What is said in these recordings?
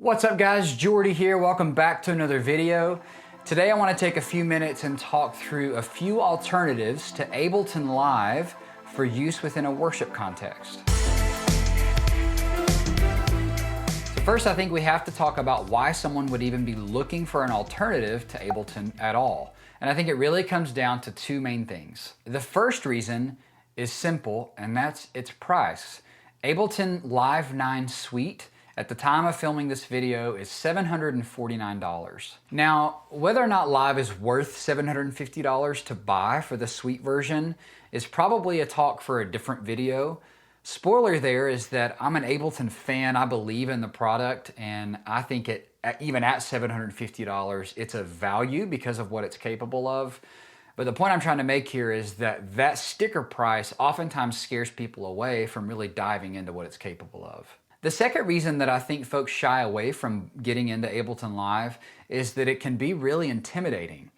What's up guys, Jordy here. Welcome back to another video. Today I want to take a few minutes and talk through a few alternatives to Ableton Live for use within a worship context. So first I think we have to talk about why someone would even be looking for an alternative to Ableton at all. And I think it really comes down to two main things. The first reason is simple, and that's its price. Ableton Live 9 Suite at the time of filming this video is $749. Now, whether or not Live is worth $750 to buy for the Suite version is probably a talk for a different video. Spoiler there is that I'm an Ableton fan. I believe in the product, and I think even at $750, it's a value because of what it's capable of. But the point I'm trying to make here is that that sticker price oftentimes scares people away from really diving into what it's capable of. The second reason that I think folks shy away from getting into Ableton Live is that it can be really intimidating.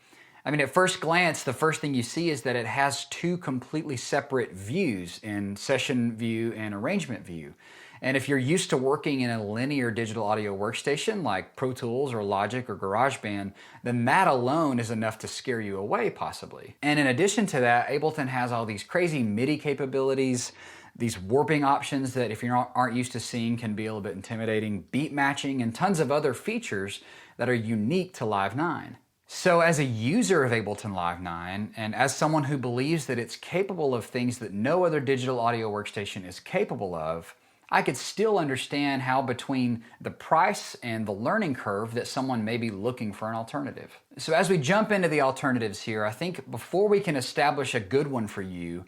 I mean, at first glance, the first thing you see is that it has two completely separate views in session view and arrangement view. And if you're used to working in a linear digital audio workstation like Pro Tools or Logic or GarageBand, then that alone is enough to scare you away possibly. And in addition to that, Ableton has all these crazy Midi capabilities, these warping options that if you aren't used to seeing can be a little bit intimidating, beat matching, and tons of other features that are unique to Live 9. So as a user of Ableton Live 9, and as someone who believes that it's capable of things that no other digital audio workstation is capable of, I could still understand how between the price and the learning curve that someone may be looking for an alternative. So as we jump into the alternatives here, I think before we can establish a good one for you,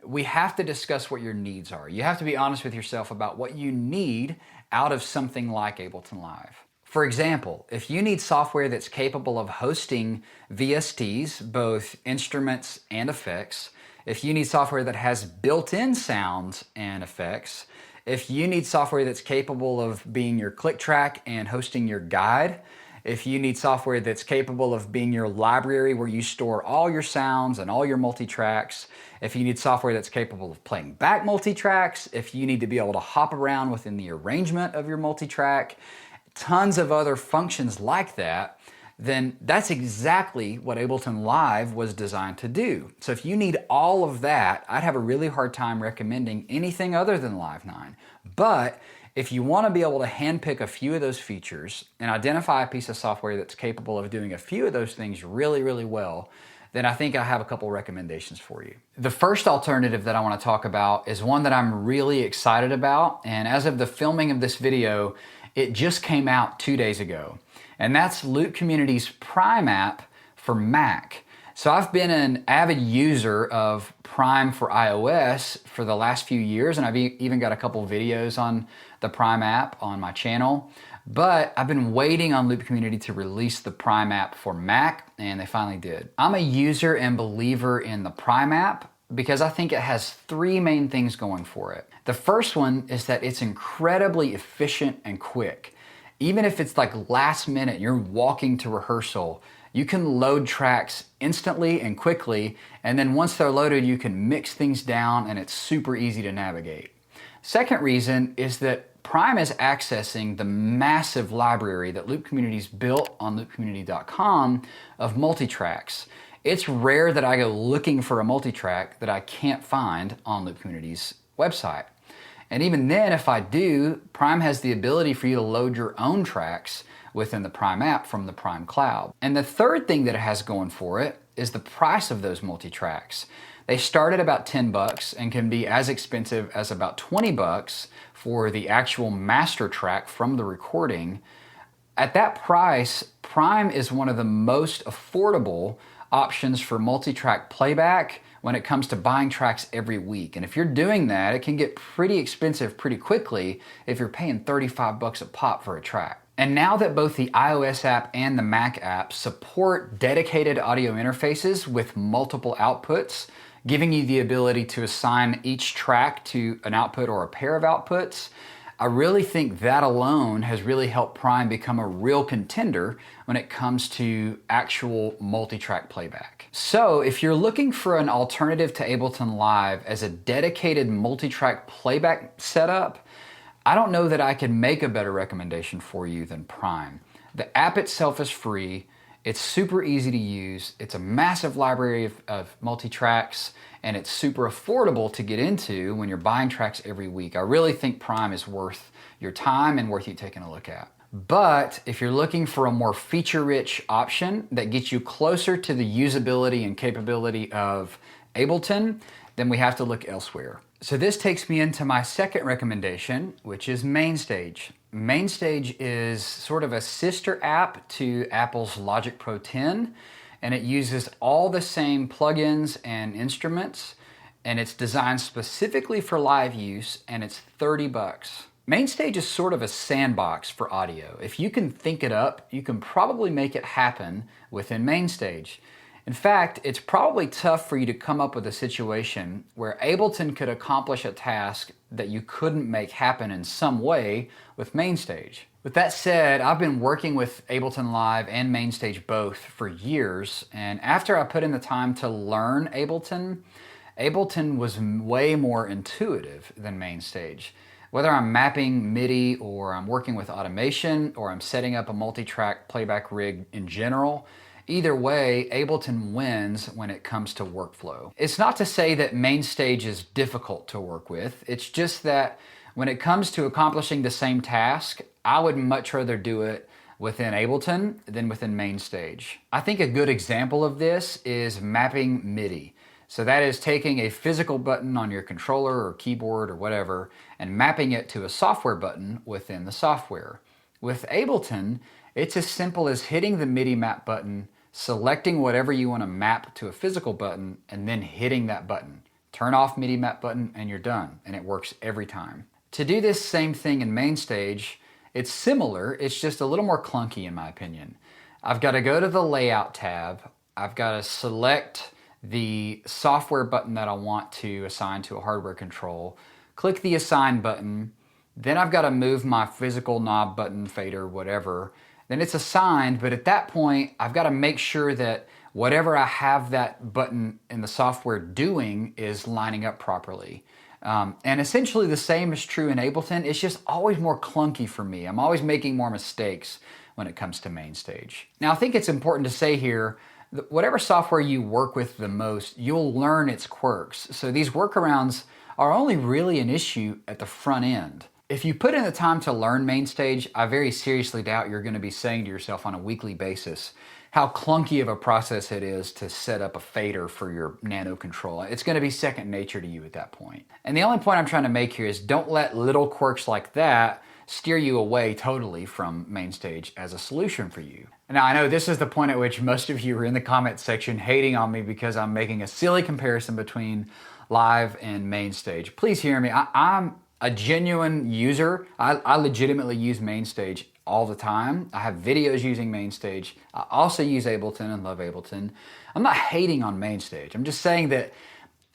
we have to discuss what your needs are. You have to be honest with yourself about what you need out of something like Ableton Live. For example, if you need software that's capable of hosting VSTs, both instruments and effects, if you need software that has built-in sounds and effects, if you need software that's capable of being your click track and hosting your guide, if you need software that's capable of being your library where you store all your sounds and all your multi-tracks, if you need software that's capable of playing back multi-tracks, if you need to be able to hop around within the arrangement of your multi-track, tons of other functions like that, then that's exactly what Ableton Live was designed to do. So if you need all of that, I'd have a really hard time recommending anything other than Live 9. But if you want to be able to handpick a few of those features and identify a piece of software that's capable of doing a few of those things really, really well, then I think I have a couple recommendations for you. The first alternative that I want to talk about is one that I'm really excited about, and as of the filming of this video, it just came out 2 days ago. And that's Loop Community's Prime app for Mac. So I've been an avid user of Prime for iOS for the last few years, and I've even got a couple videos on the Prime app on my channel. But I've been waiting on Loop Community to release the Prime app for Mac, and they finally did. I'm a user and believer in the Prime app because I think it has three main things going for it. The first one is that it's incredibly efficient and quick. Even if it's like last minute, you're walking to rehearsal, you can load tracks instantly and quickly, and then once they're loaded, you can mix things down and it's super easy to navigate. Second reason is that Prime is accessing the massive library that Loop Community's built on loopcommunity.com of multi-tracks. It's rare that I go looking for a multi-track that I can't find on Loop Community's website. And even then, if I do, Prime has the ability for you to load your own tracks within the Prime app from the Prime Cloud. And the third thing that it has going for it is the price of those multi-tracks. They start at about $10 and can be as expensive as about $20 for the actual master track from the recording. At that price, Prime is one of the most affordable options for multi-track playback when it comes to buying tracks every week. And if you're doing that, it can get pretty expensive pretty quickly if you're paying $35 a pop for a track. And now that both the iOS app and the Mac app support dedicated audio interfaces with multiple outputs, giving you the ability to assign each track to an output or a pair of outputs, I really think that alone has really helped Prime become a real contender when it comes to actual multi-track playback. So if you're looking for an alternative to Ableton Live as a dedicated multi-track playback setup, I don't know that I can make a better recommendation for you than Prime. The app itself is free. It's super easy to use. It's a massive library of multi-tracks, and it's super affordable to get into when you're buying tracks every week. I really think Prime is worth your time and worth you taking a look at. But if you're looking for a more feature-rich option that gets you closer to the usability and capability of Ableton, then we have to look elsewhere. So this takes me into my second recommendation, which is Mainstage. Mainstage is sort of a sister app to Apple's Logic Pro 10, and it uses all the same plugins and instruments, and it's designed specifically for live use, and it's $30. Mainstage is sort of a sandbox for audio. If you can think it up, you can probably make it happen within Mainstage. In fact, it's probably tough for you to come up with a situation where Ableton could accomplish a task that you couldn't make happen in some way with Mainstage. With that said, I've been working with Ableton Live and Mainstage both for years, and after I put in the time to learn Ableton, Ableton was way more intuitive than Mainstage. Whether I'm mapping Midi or I'm working with automation or I'm setting up a multi-track playback rig in general, either way, Ableton wins when it comes to workflow. It's not to say that Mainstage is difficult to work with. It's just that when it comes to accomplishing the same task, I would much rather do it within Ableton than within Mainstage. I think a good example of this is mapping Midi. So that is taking a physical button on your controller or keyboard or whatever and mapping it to a software button within the software. With Ableton, it's as simple as hitting the Midi map button, selecting whatever you want to map to a physical button, and then hitting that button. Turn off Midi map button and you're done, and it works every time. To do this same thing in Mainstage, it's similar, it's just a little more clunky in my opinion. I've got to go to the Layout tab, I've got to select the software button that I want to assign to a hardware control, click the Assign button, then I've got to move my physical knob button, fader, whatever. Then it's assigned, but at that point, I've got to make sure that whatever I have that button in the software doing is lining up properly. And essentially the same is true in Ableton. It's just always more clunky for me. I'm always making more mistakes when it comes to Mainstage. Now, I think it's important to say here, that whatever software you work with the most, you'll learn its quirks. So these workarounds are only really an issue at the front end. If you put in the time to learn Mainstage, I very seriously doubt you're going to be saying to yourself on a weekly basis how clunky of a process it is to set up a fader for your nano control. It's going to be second nature to you at that point. And the only point I'm trying to make here is don't let little quirks like that steer you away totally from Mainstage as a solution for you. Now, I know this is the point at which most of you are in the comment section hating on me because I'm making a silly comparison between Live and Mainstage. Please hear me. I'm a genuine user. I legitimately use Mainstage all the time. I have videos using Mainstage. I also use Ableton and love Ableton. I'm not hating on Mainstage. I'm just saying that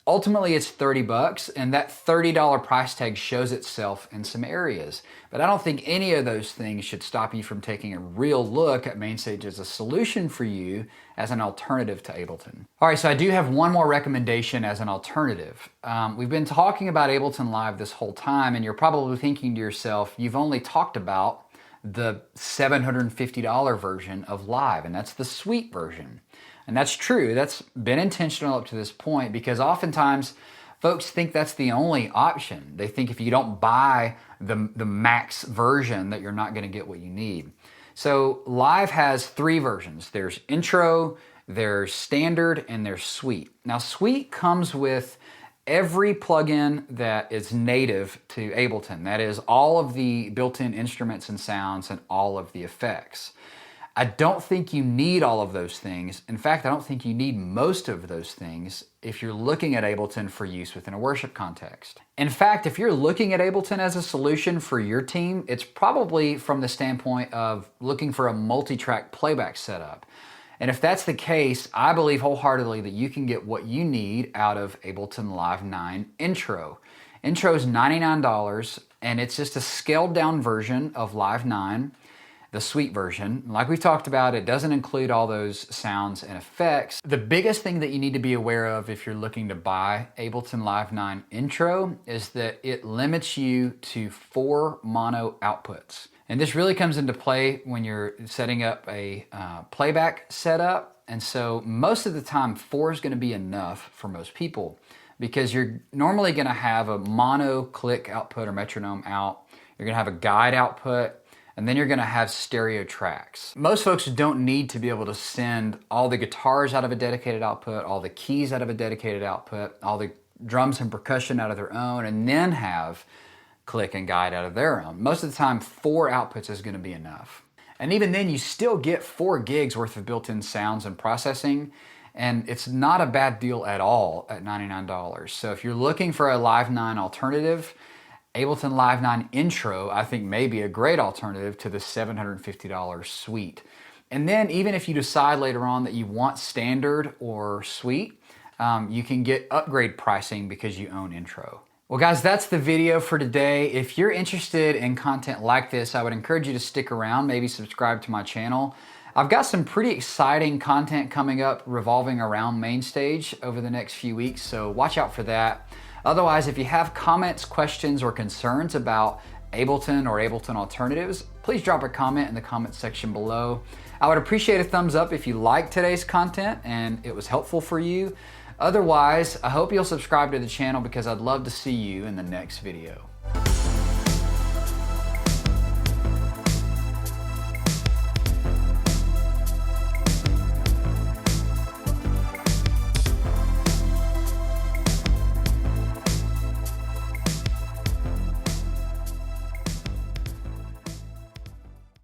ultimately it's $30 and that $30 price tag shows itself in some areas. But I don't think any of those things should stop you from taking a real look at Mainstage as a solution for you as an alternative to Ableton. All right, so I do have one more recommendation as an alternative. We've been talking about Ableton Live this whole time, and you're probably thinking to yourself, you've only talked about the $750 version of Live, and that's the Suite version. And that's true. That's been intentional up to this point because oftentimes folks think that's the only option. They think if you don't buy the max version that you're not going to get what you need. So Live has three versions. There's Intro, there's Standard, and there's Suite. Now Suite comes with every plugin that is native to Ableton. That is all of the built-in instruments and sounds and all of the effects. I don't think you need all of those things. In fact, I don't think you need most of those things if you're looking at Ableton for use within a worship context. In fact, if you're looking at Ableton as a solution for your team, it's probably from the standpoint of looking for a multi-track playback setup. And if that's the case, I believe wholeheartedly that you can get what you need out of Ableton Live 9 Intro. Intro is $99, and it's just a scaled down version of Live 9. the Suite version. Like we talked about, it doesn't include all those sounds and effects. The biggest thing that you need to be aware of if you're looking to buy Ableton Live 9 Intro is that it limits you to 4 mono outputs. And this really comes into play when you're setting up a playback setup. And so most of the time, 4 is going to be enough for most people, because you're normally going to have a mono click output or metronome out. You're going to have a guide output, and then you're going to have stereo tracks. Most folks don't need to be able to send all the guitars out of a dedicated output, all the keys out of a dedicated output, all the drums and percussion out of their own, and then have click and guide out of their own. Most of the time, 4 outputs is going to be enough. And even then, you still get 4 gigs worth of built-in sounds and processing, and it's not a bad deal at all at $99. So if you're looking for a Live 9 alternative, Ableton Live 9 Intro, I think, may be a great alternative to the $750 Suite. And then even if you decide later on that you want standard or Suite, you can get upgrade pricing because you own Intro. Well guys, that's the video for today. If you're interested in content like this, I would encourage you to stick around, maybe subscribe to my channel. I've got some pretty exciting content coming up revolving around Mainstage over the next few weeks, so watch out for that. Otherwise, if you have comments, questions, or concerns about Ableton or Ableton alternatives, please drop a comment in the comment section below. I would appreciate a thumbs up if you liked today's content and it was helpful for you. Otherwise, I hope you'll subscribe to the channel because I'd love to see you in the next video.